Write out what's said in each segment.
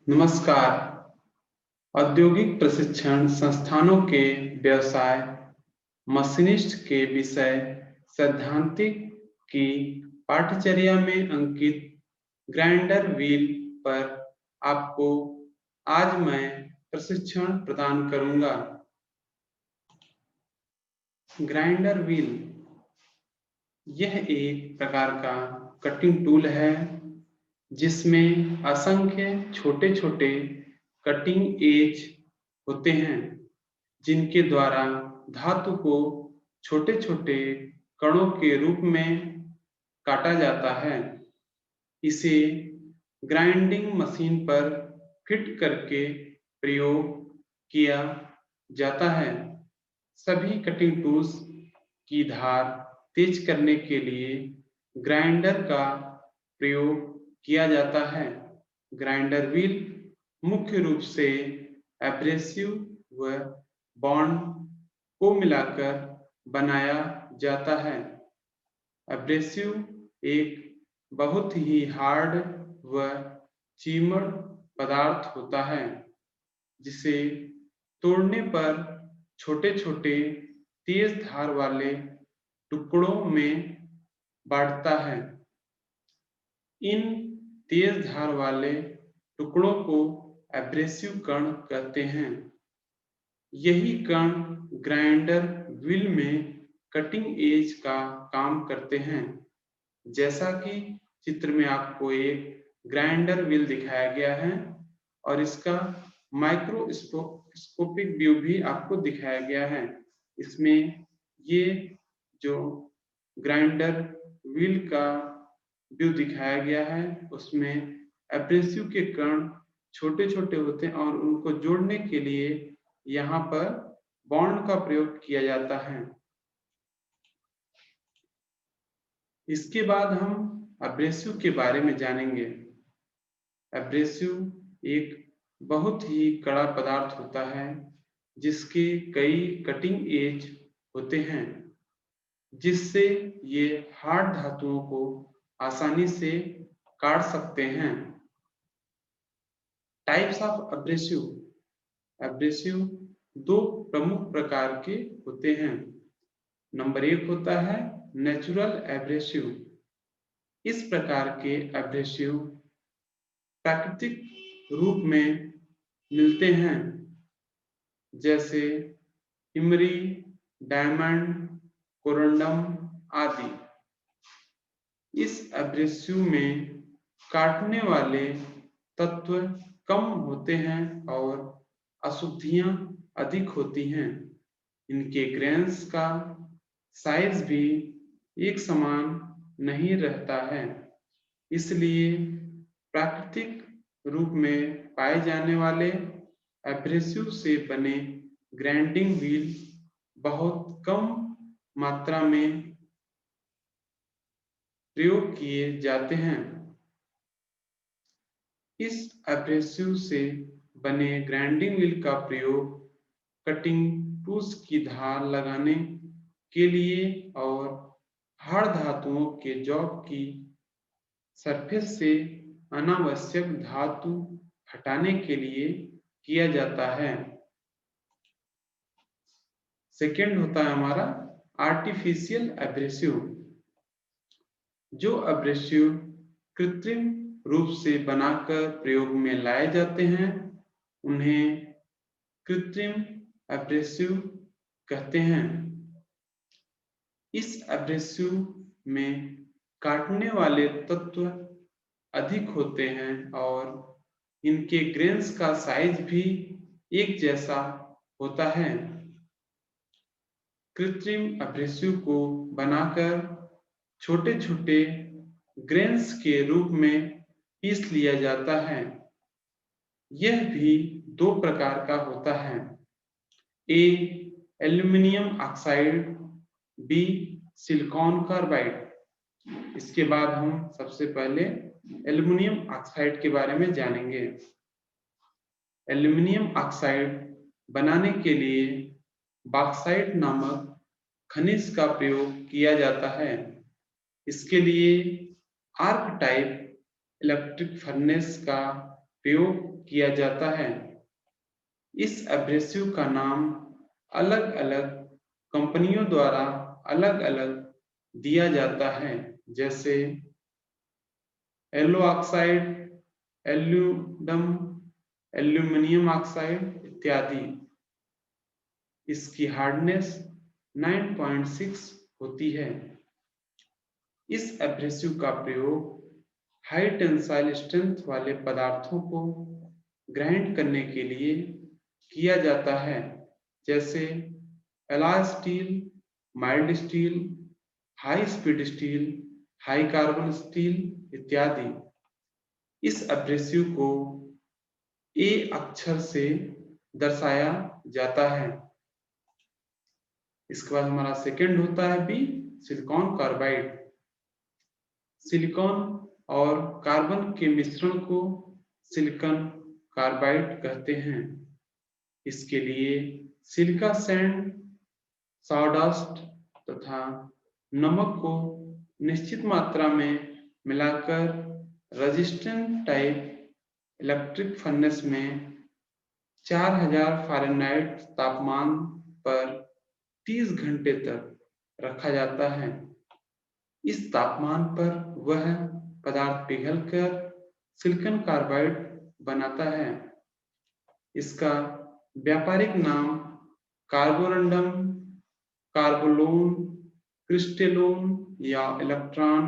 नमस्कार। औद्योगिक प्रशिक्षण संस्थानों के व्यवसाय मशीनिस्ट के विषय सैद्धांतिक की पाठ्यचर्या में अंकित ग्राइंडर व्हील पर आपको आज मैं प्रशिक्षण प्रदान करूंगा। ग्राइंडर व्हील यह एक प्रकार का कटिंग टूल है जिसमें असंख्य छोटे छोटे कटिंग एज होते हैं जिनके द्वारा धातु को छोटे छोटे कणों के रूप में काटा जाता है। इसे ग्राइंडिंग मशीन पर फिट करके प्रयोग किया जाता है। सभी कटिंग टूल्स की धार तेज करने के लिए ग्राइंडर का प्रयोग किया जाता है। ग्राइंडर व्हील मुख्य रूप से एब्रेसिव व बॉन्ड को मिलाकर बनाया जाता है। एब्रेसिव एक बहुत ही हार्ड व चिमड़ पदार्थ होता है जिसे तोड़ने पर छोटे छोटे तेज धार वाले टुकड़ों में बांटता है। इन तेज धार वाले टुकड़ों को एब्रेसिव कण कहते हैं। यही कण ग्राइंडर व्हील में कटिंग एज का काम करते हैं। जैसा कि चित्र में आपको एक ग्राइंडर व्हील दिखाया गया है और इसका माइक्रोस्कोपिक व्यू भी आपको दिखाया गया है। इसमें ये जो ग्राइंडर व्हील का व्यू दिखाया गया है उसमें एब्रेसिव के कण छोटे छोटे होते हैं और उनको जोड़ने के लिए यहाँ पर बॉन्ड का प्रयोग किया जाता है। इसके बाद हम एब्रेसिव के बारे में जानेंगे। एब्रेसिव एक बहुत ही कड़ा पदार्थ होता है जिसके कई कटिंग एज होते हैं जिससे ये हार्ड धातुओं को आसानी से काट सकते हैं। Types of abrasive. एब्रेसिव दो प्रमुख प्रकार के होते हैं। नंबर एक होता है नेचुरल एब्रेसिव। इस प्रकार के एब्रेसिव प्राकृतिक रूप में मिलते हैं जैसे इमरी, डायमंड, कोरंडम आदि। इस एब्रेसिव में काटने वाले तत्व कम होते हैं और अशुद्धियां अधिक होती हैं। इनके ग्रेन्स का साइज भी एक समान नहीं रहता है। इसलिए प्राकृतिक रूप में पाए जाने वाले एब्रेसिव से बने ग्राइंडिंग व्हील बहुत कम मात्रा में प्रयोग किए जाते हैं। इस एब्रेसिव से बने ग्राइंडिंग व्हील का प्रयोग कटिंग टूल्स की धार लगाने के लिए और हार्ड धातुओं के जॉब की सरफेस से अनावश्यक धातु हटाने के लिए किया जाता है। सेकेंड होता है हमारा आर्टिफिशियल एब्रेसिव। जो एब्रेसिव कृत्रिम रूप से बनाकर प्रयोग में लाए जाते हैं उन्हें कृत्रिम एब्रेसिव कहते हैं। इस एब्रेसिव में काटने वाले तत्व अधिक होते हैं और इनके ग्रेन्स का साइज भी एक जैसा होता है। कृत्रिम एब्रेसिव को बनाकर छोटे छोटे ग्रेन्स के रूप में पीस लिया जाता है। यह भी दो प्रकार का होता है, A aluminium oxide, B silicon carbide. इसके बाद हम सबसे पहले एल्यूमिनियम ऑक्साइड के बारे में जानेंगे। एल्यूमिनियम ऑक्साइड बनाने के लिए बॉक्साइट नामक खनिज का प्रयोग किया जाता है। इसके लिए आर्क टाइप इलेक्ट्रिक फर्नेस का प्रयोग किया जाता है। इस एब्रेसिव का नाम अलग अलग कंपनियों द्वारा अलग अलग दिया जाता है, जैसे येलो ऑक्साइड, एल्यूडम, एल्यूमिनियम ऑक्साइड इत्यादि। इसकी हार्डनेस 9.6 होती है। इस एब्रेसिव का प्रयोग हाई टेंसाइल स्ट्रेंथ वाले पदार्थों को ग्राइंड करने के लिए किया जाता है, जैसे alloy steel, mild steel, high speed steel, high carbon steel इत्यादि। इस एब्रेसिव को ए अक्षर से दर्शाया जाता है। इसके बाद हमारा सेकंड होता है बी, सिलिकॉन कार्बाइड। सिलिकॉन और कार्बन के मिश्रण को सिलिकॉन कार्बाइड कहते हैं। इसके लिए सिलिका सैंड, सॉडस्ट तथा नमक को निश्चित मात्रा में मिलाकर रेजिस्टेंट टाइप इलेक्ट्रिक फर्नेस में 4000 फ़ारेनहाइट तापमान पर 30 घंटे तक रखा जाता है। इस तापमान पर वह पदार्थ पिघलकर सिलिकॉन कार्बाइड बनाता है। इसका व्यापारिक नाम कार्बोरंडम, कार्बोलोन, क्रिस्टेलोन या इलेक्ट्रॉन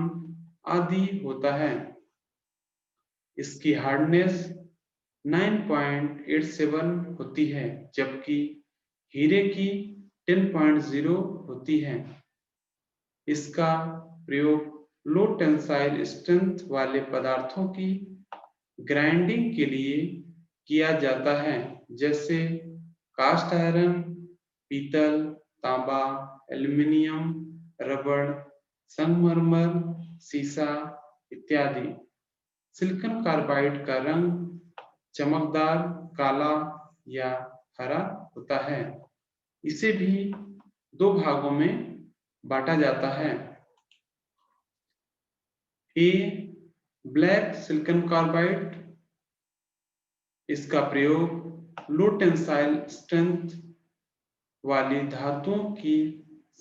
आदि होता है। इसकी हार्डनेस 9.87 होती है, जबकि हीरे की 10.0 होती है। इसका प्रयोग लो टेंसाइल स्ट्रेंथ वाले पदार्थों की ग्राइंडिंग के लिए किया जाता है, जैसे कास्ट आयरन, पीतल, तांबा, एल्यूमिनियम, रबड़, संगमरमर, सीसा इत्यादि। सिलिकॉन कार्बाइड का रंग चमकदार काला या हरा होता है। इसे भी दो भागों में बांटा जाता है। ए, ब्लैक सिलिकॉन कार्बाइड। इसका प्रयोग लो टेंसाइल स्ट्रेंथ वाली धातुओं की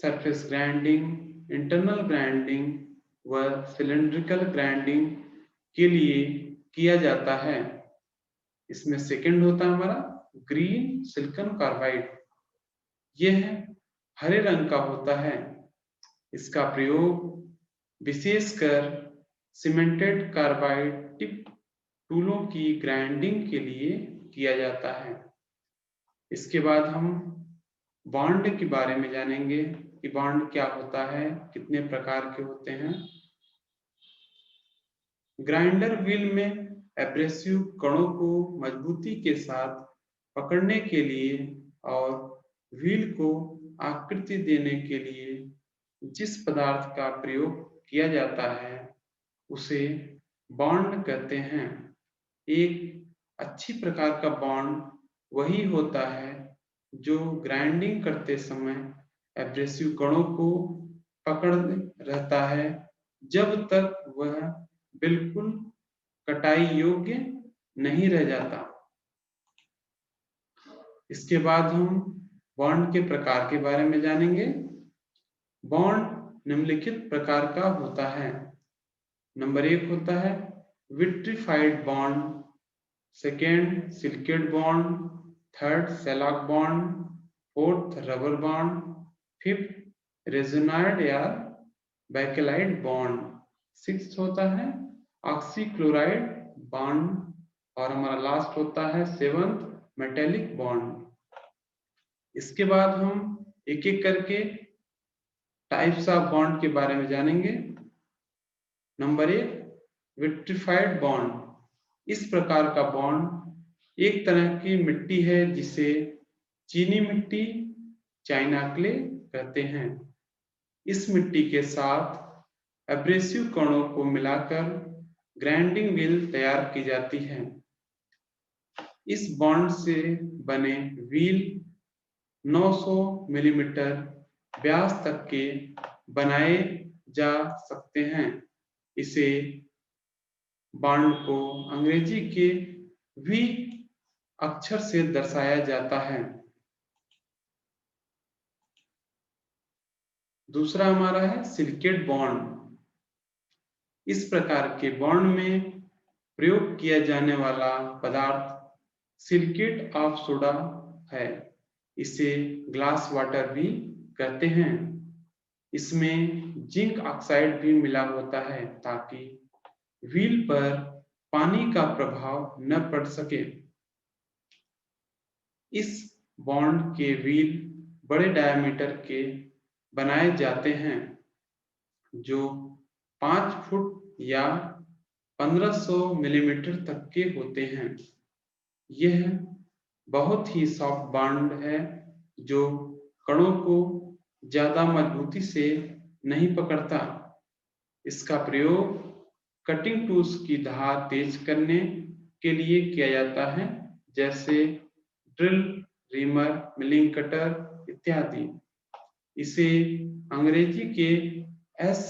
सरफेस ग्राइंडिंग, इंटरनल ग्राइंडिंग व सिलिंड्रिकल ग्राइंडिंग के लिए किया जाता है। इसमें सेकंड होता है हमारा ग्रीन सिलिकॉन कार्बाइड। यह हरे रंग का होता है। इसका प्रयोग विशेषकर सीमेंटेड कार्बाइड टिप टूलों की ग्राइंडिंग के लिए किया जाता है। इसके बाद हम बॉन्ड के बारे में जानेंगे कि बॉन्ड क्या होता है, कितने प्रकार के होते हैं। ग्राइंडर व्हील में एब्रेसिव कणों को मजबूती के साथ पकड़ने के लिए और व्हील को आकृति देने के लिए जिस पदार्थ का प्रयोग किया जाता है उसे बॉन्ड कहते हैं। एक अच्छी प्रकार का बॉन्ड वही होता है जो ग्राइंडिंग करते समय एब्रेसिव कणों को पकड़ रहता है जब तक वह बिल्कुल कटाई योग्य नहीं रह जाता। इसके बाद हम बॉन्ड के प्रकार के बारे में जानेंगे। बॉन्ड निम्नलिखित प्रकार का होता है। नंबर 1 होता है vitrified bond, second silicate bond, third shellac bond, fourth rubber bond, fifth resinoid या बैकेलाइट बॉन्ड, सिक्स्थ होता है ऑक्सीक्लोराइड बॉन्ड और हमारा लास्ट होता है सेवंथ मेटेलिक बॉन्ड। इसके बाद हम एक एक करके टाइप्स ऑफ बॉन्ड के बारे में जानेंगे। Number 1 vitrified bond. इस प्रकार का बॉन्ड एक तरह की मिट्टी है जिसे चीनी मिट्टी, चाइना क्ले कहते हैं। इस मिट्टी के साथ एब्रेसिव कणों को मिलाकर ग्राइंडिंग व्हील तैयार की जाती है। इस बॉन्ड से बने व्हील 900 मिलीमीटर व्यास तक के बनाए जा सकते हैं। इसे बॉन्ड को अंग्रेजी के V अक्षर से दर्शाया जाता है। दूसरा हमारा है सिलिकेट बॉन्ड। इस प्रकार के बॉन्ड में प्रयोग किया जाने वाला पदार्थ सिलिकेट ऑफ सोडा है। इसे ग्लास वाटर भी कहते हैं। इसमें जिंक ऑक्साइड भी मिला होता है ताकि व्हील पर पानी का प्रभाव न पड़ सके। इस बॉन्ड के व्हील बड़े डायमीटर के बनाए जाते हैं जो 5 फुट या 1500 मिलीमीटर तक के होते हैं। यह बहुत ही सॉफ्ट बॉन्ड है जो कणों को ज्यादा मजबूती से नहीं पकड़ता। इसका प्रयोग कटिंग टूल्स की धार तेज करने के लिए किया जाता है, जैसे ड्रिल, रीमर, मिलिंग कटर इत्यादि। इसे अंग्रेजी के एस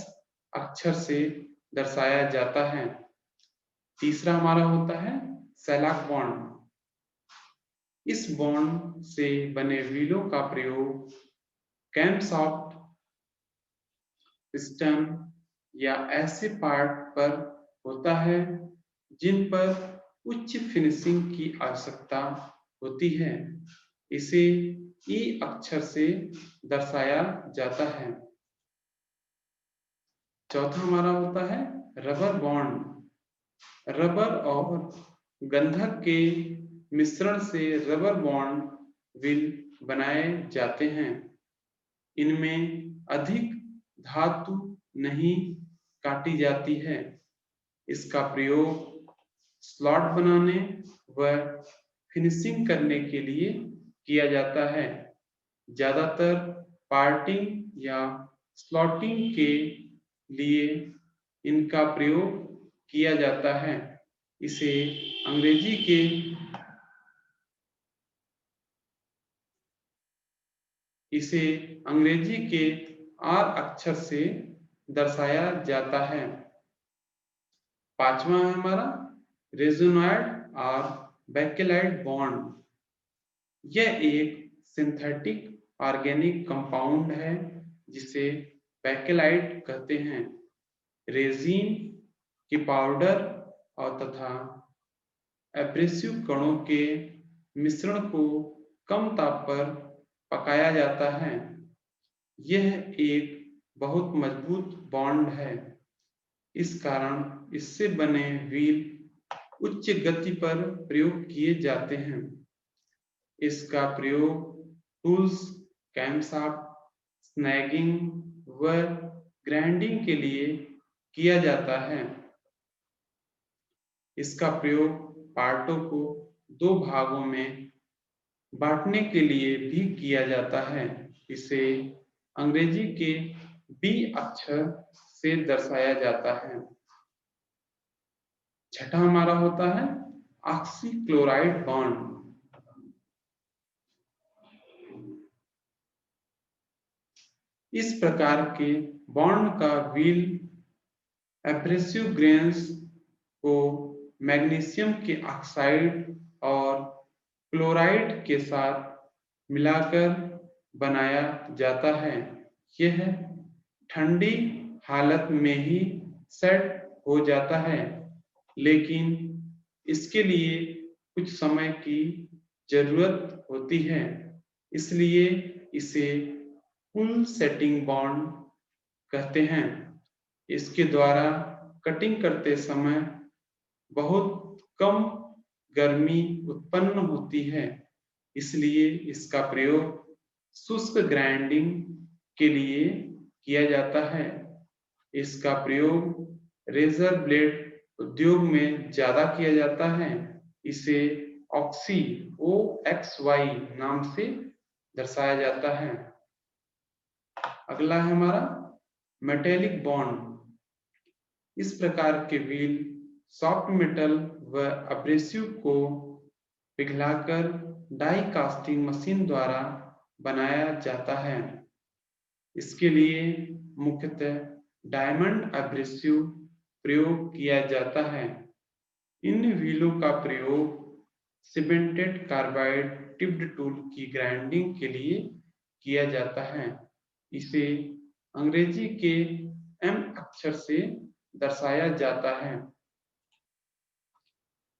अक्षर से दर्शाया जाता है। तीसरा हमारा होता है सैलाक बॉन्ड। इस बॉन्ड से बने व्हीलों का प्रयोग कैम्पशाफ्ट, पिस्टन या ऐसे पार्ट पर होता है जिन पर उच्च फिनिशिंग की आवश्यकता होती है। इसे ई अक्षर से दर्शाया जाता है। चौथा हमारा होता है रबर बॉन्ड। रबर और गंधक के मिश्रण से रबर बॉन्ड व्हील बनाए जाते हैं। इनमें अधिक धातु नहीं काटी जाती है। इसका प्रयोग स्लॉट बनाने व फिनिशिंग करने के लिए किया जाता है। ज्यादातर पार्टिंग या स्लॉटिंग के लिए इनका प्रयोग किया जाता है। इसे अंग्रेजी के आर अक्षर से दर्शाया जाता है। पांचवा है हमारा रेजोनाइड और बेकेलाइट बॉन्ड। यह एक सिंथेटिक ऑर्गेनिक कंपाउंड है जिसे बेकेलाइट कहते हैं। रेजिन की पाउडर और तथा एब्रेसिव कणों के मिश्रण को कम ताप पर पकाया जाता है। यह एक बहुत मजबूत बॉन्ड है। इस कारण इससे बने व्हील उच्च गति पर प्रयोग किए जाते हैं। इसका प्रयोग टूल्स, कैम्पशाफ्ट, स्नैगिंग व ग्राइंडिंग के लिए किया जाता है। इसका प्रयोग पार्टों को दो भागों में बांटने के लिए भी किया जाता है। इसे अंग्रेजी के बी अक्षर से दर्शाया जाता है। छठा हमारा होता है ऑक्सीक्लोराइड बॉन्ड। इस प्रकार के बॉन्ड का व्हील एब्रेसिव ग्रेन्स को मैग्नीशियम के ऑक्साइड और क्लोराइड के साथ मिलाकर बनाया जाता है। यह ठंडी हालत में ही सेट हो जाता है, लेकिन इसके लिए कुछ समय की जरूरत होती है। इसलिए इसे कूल सेटिंग बॉन्ड कहते हैं। इसके द्वारा कटिंग करते समय बहुत कम गर्मी उत्पन्न होती है। इसलिए इसका प्रयोग शुष्क ग्राइंडिंग के लिए किया जाता है। इसका प्रयोग रेजर ब्लेड उद्योग में ज्यादा किया जाता है। इसे ऑक्सी OXY नाम से दर्शाया जाता है। अगला है हमारा मेटेलिक बॉन्ड। इस प्रकार के व्हील सॉफ्ट मेटल व एब्रेसिव को पिघलाकर डाई कास्टिंग मशीन द्वारा बनाया जाता है। इसके लिए मुख्यतः डायमंड एब्रेसिव प्रयोग किया जाता है। इन व्हीलों का प्रयोग सीमेंटेड कार्बाइड टिप्ड टूल की ग्राइंडिंग के लिए किया जाता है। इसे अंग्रेजी के एम अक्षर से दर्शाया जाता है।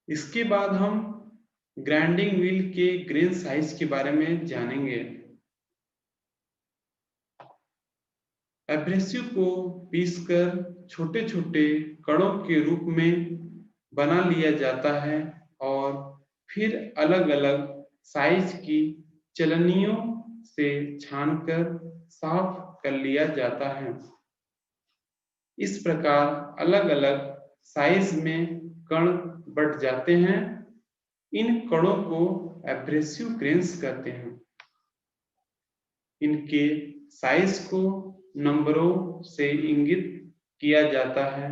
इसके बाद हम ग्राइंडिंग व्हील के ग्रेन साइज के बारे में जानेंगे। एब्रेसिव को पीसकर छोटे छोटे कणों के रूप में बना लिया जाता है और फिर अलग अलग साइज की चलनियों से छानकर साफ कर लिया जाता है। इस प्रकार अलग अलग साइज में कण बढ़ जाते हैं। इन कणों को एब्रेसिव ग्रेन्स कहते हैं। इनके साइज को नंबरों से इंगित किया जाता है।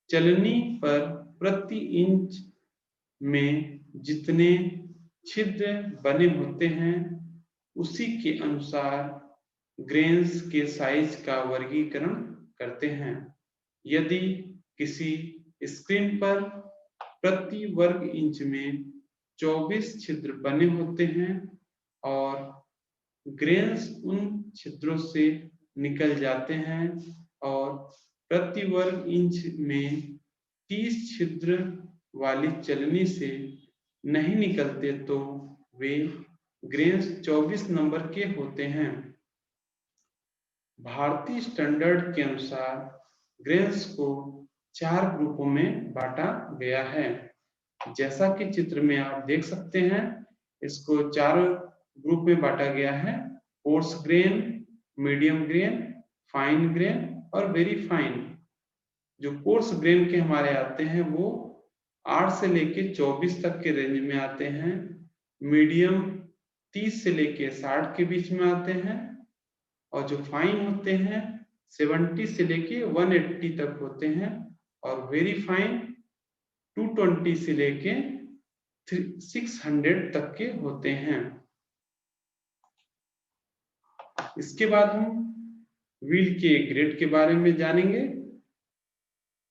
चलनी पर प्रति इंच में जितने छिद्र बने होते हैं उसी के अनुसार ग्रेन्स के साइज का वर्गीकरण करते हैं। यदि किसी स्क्रीन पर प्रति वर्ग इंच में 24 छिद्र बने होते हैं और ग्रेन्स उन छिद्रों से निकल जाते हैं और प्रति वर्ग इंच में 30 छिद्र वाली चलनी से नहीं निकलते तो वे ग्रेन्स 24 नंबर के होते हैं। भारतीय स्टैंडर्ड के अनुसार ग्रेन्स को 4 ग्रुपों में बांटा गया है। जैसा कि चित्र में आप देख सकते हैं, इसको 4 ग्रुप में बांटा गया है। Coarse grain, medium grain, fine grain और वेरी फाइन। जो कोर्स ग्रेन के हमारे आते हैं वो 8 से लेके 24 तक के रेंज में आते हैं। मीडियम 30 से लेके 60 के बीच में आते हैं और जो फाइन होते हैं 70 से लेके 180 तक होते हैं और वेरी फाइन 220 से लेके 600 तक के होते हैं। इसके बाद हम व्हील के ग्रेड के बारे में जानेंगे।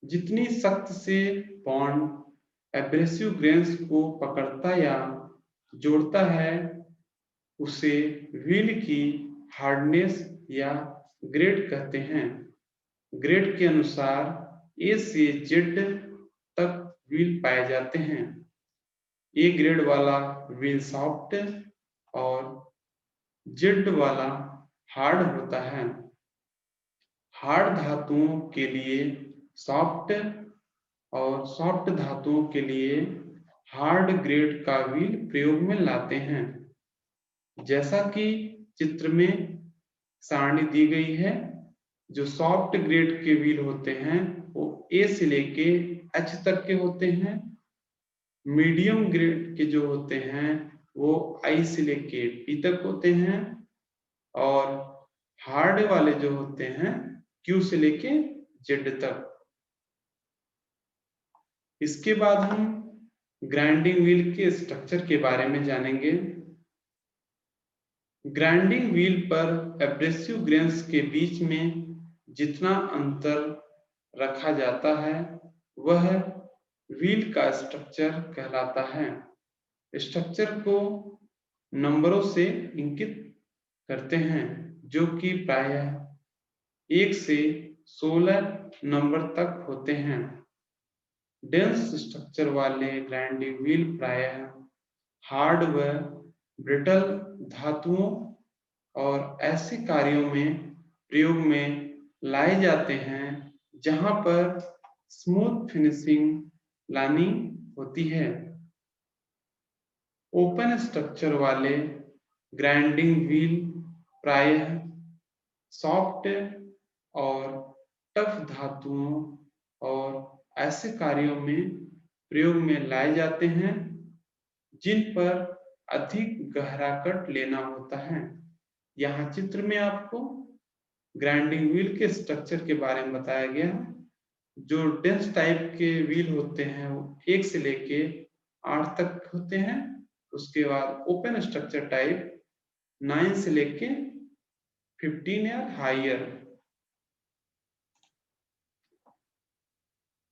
जितनी सख्त से बॉन्ड एब्रेसिव ग्रेन्स को पकड़ता या जोड़ता है उसे व्हील की हार्डनेस या ग्रेड कहते हैं। ग्रेड के अनुसार ए से जेड तक व्हील पाए जाते हैं। ए ग्रेड वाला व्हील सॉफ्ट और जेड वाला हार्ड होता है। हार्ड धातुओं के लिए सॉफ्ट और सॉफ्ट धातुओं के लिए हार्ड ग्रेड का व्हील प्रयोग में लाते हैं। जैसा कि चित्र में सारणी दी गई है, जो सॉफ्ट ग्रेड के व्हील होते हैं वो ए से लेके एच तक के होते हैं। मीडियम ग्रेड के जो होते हैं वो आई से लेके पी तक होते हैं और हार्ड वाले जो होते हैं क्यू से लेके जेड तक। इसके बाद हम ग्राइंडिंग व्हील के स्ट्रक्चर के बारे में जानेंगे। ग्राइंडिंग व्हील पर एब्रेसिव ग्रेन्स के बीच में जितना अंतर रखा जाता है वह व्हील का स्ट्रक्चर कहलाता है। स्ट्रक्चर को नंबरों से इंगित करते हैं जो कि प्रायः 1 से 16 नंबर तक होते हैं। डेंस स्ट्रक्चर वाले ग्राइंडिंग व्हील प्रायः हार्ड व ब्रिटल धातुओं और ऐसे कार्यों में प्रयोग में लाए जाते हैं जहां पर स्मूथ फिनिशिंग लानी होती है। ओपन स्ट्रक्चर वाले ग्राइंडिंग व्हील प्रायः सॉफ्ट और टफ धातुओं और ऐसे कार्यों में प्रयोग में लाए जाते हैं जिन पर अधिक गहरा कट लेना होता है। यहाँ चित्र में आपको ग्राइंडिंग व्हील के स्ट्रक्चर के बारे में बताया गया है। जो डेंस टाइप के व्हील होते हैं वो 1 से लेके 8 तक होते हैं। उसके बाद ओपन स्ट्रक्चर टाइप 9 से लेके 15 या हायर।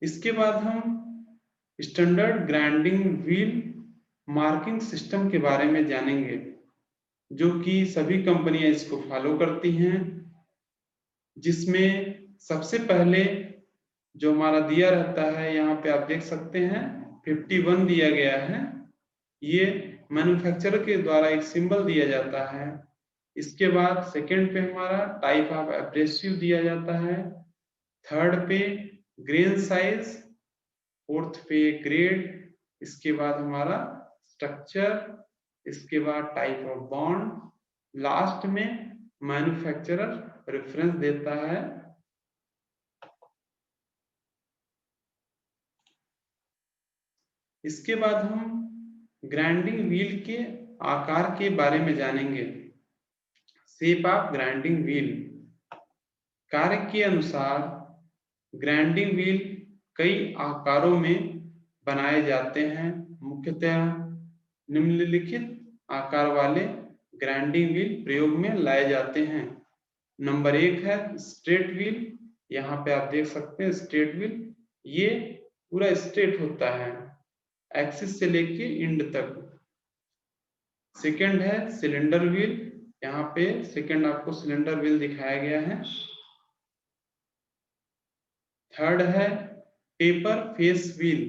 इसके बाद हम standard grinding wheel marking system के बारे में जानेंगे, जो कि सभी कंपनियां इसको फॉलो करती हैं, जिसमें सबसे पहले जो हमारा दिया रहता है, यहाँ पे आप देख सकते हैं 51 दिया गया है। ये मैन्युफैक्चरर के द्वारा एक सिंबल दिया जाता है। इसके बाद सेकंड पे हमारा टाइप ऑफ एब्रेसिव दिया जाता है, थर्ड पे ग्रेन साइज, फोर्थ पे ग्रेड, इसके बाद हमारा स्ट्रक्चर, इसके बाद टाइप ऑफ बॉन्ड, लास्ट में मैन्युफैक्चरर रेफरेंस देता है। इसके बाद हम ग्राइंडिंग व्हील के आकार के बारे में जानेंगे। Shape of grinding wheel. कार्य के अनुसार ग्राइंडिंग व्हील कई आकारों में बनाए जाते हैं। मुख्यतः निम्नलिखित आकार वाले ग्राइंडिंग व्हील प्रयोग में लाए जाते हैं। नंबर 1 है स्ट्रेट व्हील। यहाँ पे आप देख सकते हैं स्ट्रेट व्हील, ये पूरा स्ट्रेट होता है एक्सिस से लेके एंड तक। सेकंड है सिलेंडर व्हील। यहाँ पे सेकंड आपको सिलेंडर व्हील दिखाया गया है। थर्ड है taper face wheel.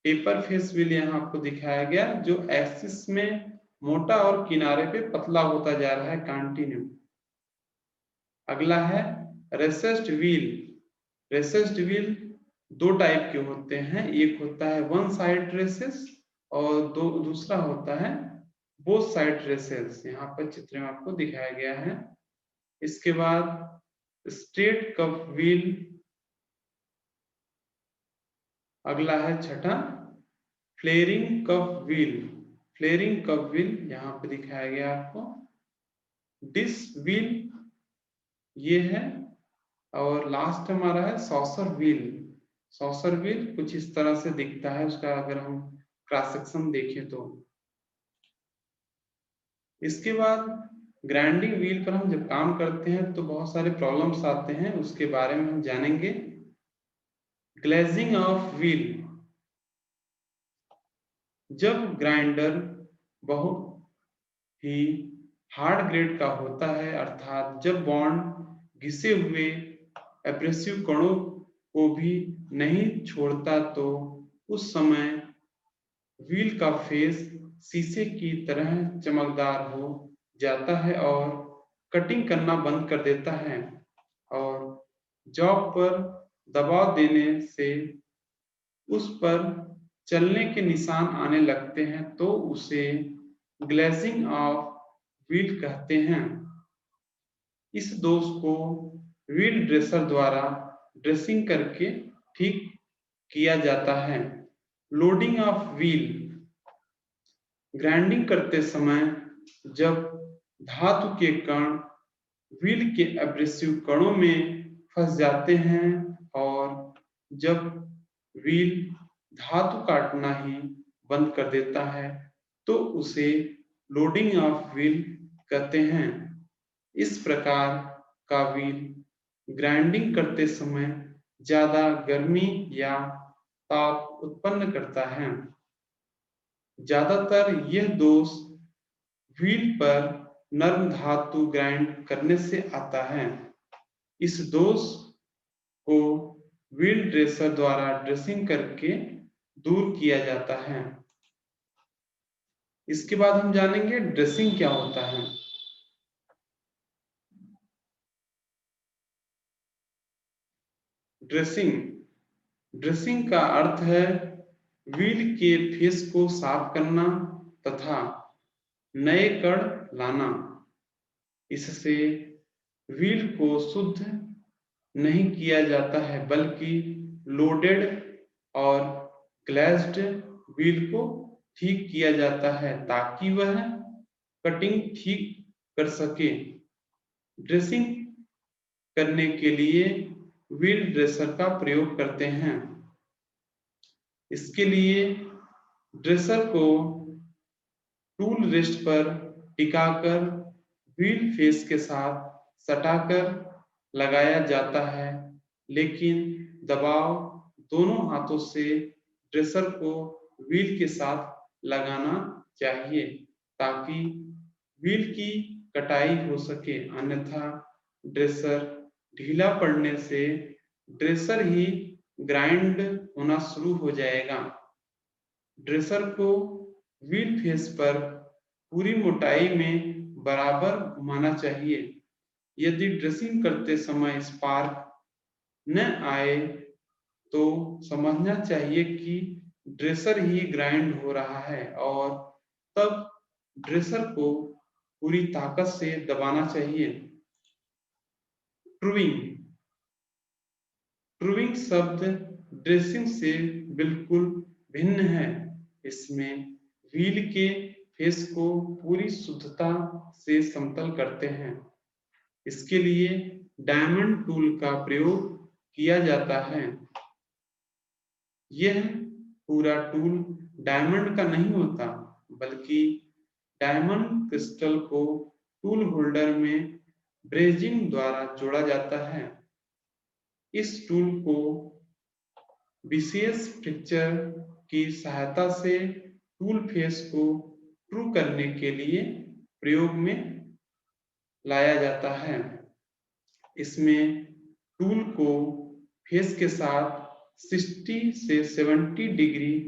Taper face wheel यहाँ आपको दिखाया गया, जो एक्सिस में मोटा और किनारे पे पतला होता जा रहा है कंटिन्यू। अगला है रेसेस्ड व्हील। रेसेस्ड व्हील दो टाइप के होते हैं, एक होता है वन साइड रेसेस और दूसरा होता है बोथ साइड रेसेस। यहाँ पर चित्र में आपको दिखाया गया है। इसके बाद स्ट्रेट कप व्हील। अगला है छठा flaring cup wheel. Flaring cup wheel यहाँ पे दिखाया गया आपको। डिश व्हील ये है, और लास्ट हमारा है सॉसर व्हील। सॉसर व्हील कुछ इस तरह से दिखता है उसका, अगर हम क्रॉस सेक्शन देखें तो। इसके बाद ग्राइंडिंग व्हील पर हम जब काम करते हैं तो बहुत सारे प्रॉब्लम्स आते हैं, उसके बारे में हम जानेंगे। Glazing of wheel. जब ग्राइंडर बहुत ही हार्ड ग्रेड का होता है, अर्थात जब बॉन्ड घिसे हुए एब्रेसिव कणों को भी नहीं छोड़ता, तो उस समय व्हील का फेस शीशे की तरह चमकदार हो जाता है और कटिंग करना बंद कर देता है, और जॉब पर दबाव देने से उस पर चलने के निशान आने लगते हैं, तो उसे ग्लेजिंग ऑफ व्हील कहते हैं। इस दोष को व्हील ड्रेसर द्वारा ड्रेसिंग करके ठीक किया जाता है। Loading of wheel. ग्राइंडिंग करते समय जब धातु के कण व्हील के एब्रेसिव कणों में फंस जाते हैं और जब व्हील धातु काटना ही बंद कर देता है, तो उसे लोडिंग ऑफ व्हील कहते हैं। इस प्रकार का व्हील ग्राइंडिंग करते समय ज्यादा गर्मी या ताप उत्पन्न करता है। ज्यादातर यह दोष व्हील पर नर्म धातु ग्राइंड करने से आता है। इस दोष को व्हील ड्रेसर द्वारा ड्रेसिंग करके दूर किया जाता है। इसके बाद हम जानेंगे ड्रेसिंग क्या होता है। ड्रेसिंग। ड्रेसिंग का अर्थ है व्हील के फेस को साफ करना तथा नए कण लाना। इससे व्हील को शुद्ध नहीं किया जाता है, बल्कि लोडेड और ग्लेज्ड व्हील को ठीक किया जाता है ताकि वह कटिंग ठीक कर सके। ड्रेसिंग करने के लिए व्हील ड्रेसर का प्रयोग करते हैं। इसके लिए ड्रेसर को टूल रेस्ट पर टिकाकर व्हील फेस के साथ सटाकर लगाया जाता है, लेकिन दबाव दोनों हाथों से ड्रेसर को व्हील के साथ लगाना चाहिए ताकि व्हील की कटाई हो सके, अन्यथा ड्रेसर ढीला पड़ने से ड्रेसर ही ग्राइंड होना शुरू हो जाएगा। ड्रेसर को व्हील फेस पर पूरी मोटाई में बराबर घुमाना चाहिए। यदि ड्रेसिंग करते समय स्पार्क न आए तो समझना चाहिए कि ड्रेसर ही ग्राइंड हो रहा है और तब ड्रेसर को पूरी ताकत से दबाना चाहिए। ट्रूइंग ट्रूइंग शब्द ड्रेसिंग से बिल्कुल भिन्न है। इसमें व्हील के फेस को पूरी शुद्धता से समतल करते हैं। इसके लिए डायमंड टूल का प्रयोग किया जाता है। यह पूरा टूल डायमंड का नहीं होता, बल्कि डायमंड क्रिस्टल को टूल होल्डर में ब्रेजिंग द्वारा जोड़ा जाता है। इस टूल को विशेष फ्रैक्चर की सहायता से टूल फेस को ट्रू करने के लिए प्रयोग में लाया जाता है। इसमें टूल को फेस के साथ 60 से 70 डिग्री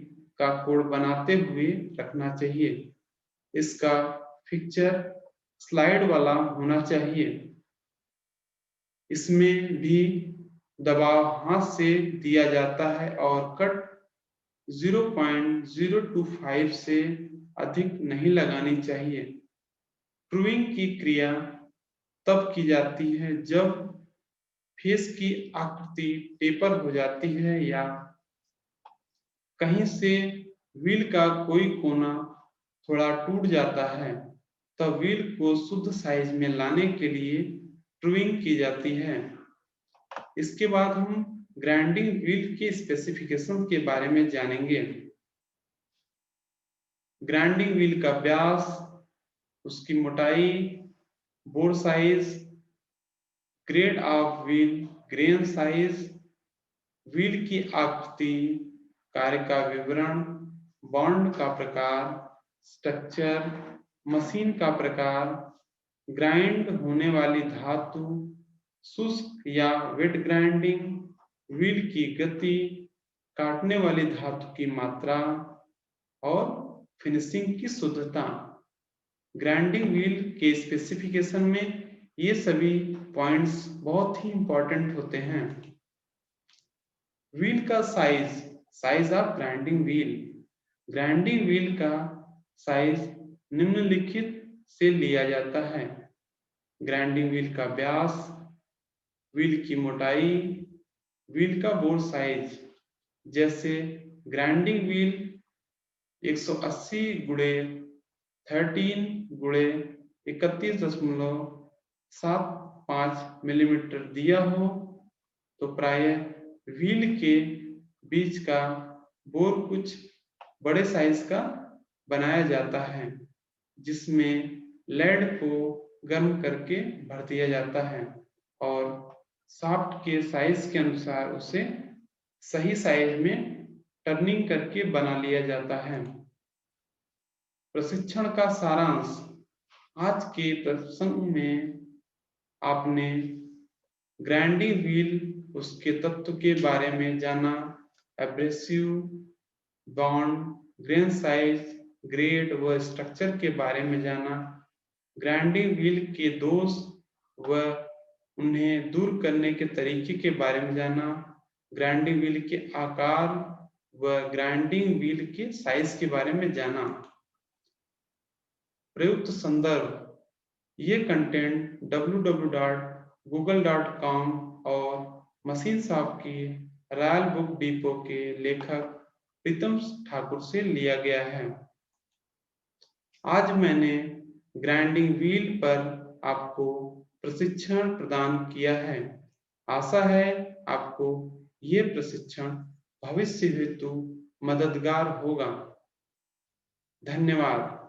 का कोण बनाते हुए रखना चाहिए। इसका फीचर स्लाइड वाला होना चाहिए। इसमें भी दबाव हाथ से दिया जाता है और कट 0.025 से अधिक नहीं लगानी चाहिए। ट्रूइंग की क्रिया तब की जाती है जब फेस की आकृति टेपर हो जाती है या कहीं से व्हील का कोई कोना थोड़ा टूट जाता है, तब व्हील को शुद्ध साइज में लाने के लिए ट्रूइंग की जाती है। इसके बाद हम ग्राइंडिंग व्हील के स्पेसिफिकेशन के बारे में जानेंगे। ग्राइंडिंग व्हील का व्यास, उसकी मोटाई, bore size, grade of wheel, grain size, wheel की आकृति, कार्य का विवरण, बॉन्ड का प्रकार, स्ट्रक्चर, मशीन का प्रकार, ग्राइंड होने वाली धातु, शुष्क या वेट ग्राइंडिंग, व्हील की गति, काटने वाली धातु की मात्रा और फिनिशिंग की शुद्धता। ग्राइंडिंग व्हील के स्पेसिफिकेशन में ये सभी पॉइंट्स बहुत ही इंपॉर्टेंट होते हैं। व्हील का size of grinding wheel. Grinding wheel का साइज निम्नलिखित से लिया जाता है। ग्राइंडिंग व्हील का व्यास, व्हील की मोटाई, व्हील का बोर साइज। जैसे ग्राइंडिंग व्हील 180 गुणे 13 गुणे 31.75 मिलीमीटर दिया हो तो प्रायः व्हील के बीच का बोर कुछ बड़े साइज का बनाया जाता है, जिसमें लेड को गर्म करके भर दिया जाता है और शाफ्ट के साइज के अनुसार उसे सही साइज में टर्निंग करके बना लिया जाता है। प्रशिक्षण का सारांश। आज के प्रसंग में आपने ग्राइंडिंग व्हील, उसके तत्व के बारे में जाना, abrasive, bond, grain size, grade व स्ट्रक्चर के बारे में जाना, ग्राइंडिंग व्हील के दोष व उन्हें दूर करने के तरीके के बारे में जाना, ग्राइंडिंग व्हील के आकार व ग्राइंडिंग व्हील के साइज के बारे में जाना। प्रयुक्त संदर्भ। ये कंटेंट www.google.com और मशीन शॉप की रॉयल बुक डिपो के लेखक प्रीतम ठाकुर से लिया गया है। आज मैंने ग्राइंडिंग व्हील पर आपको प्रशिक्षण प्रदान किया है। आशा है आपको ये प्रशिक्षण भविष्य हेतु मददगार होगा। धन्यवाद।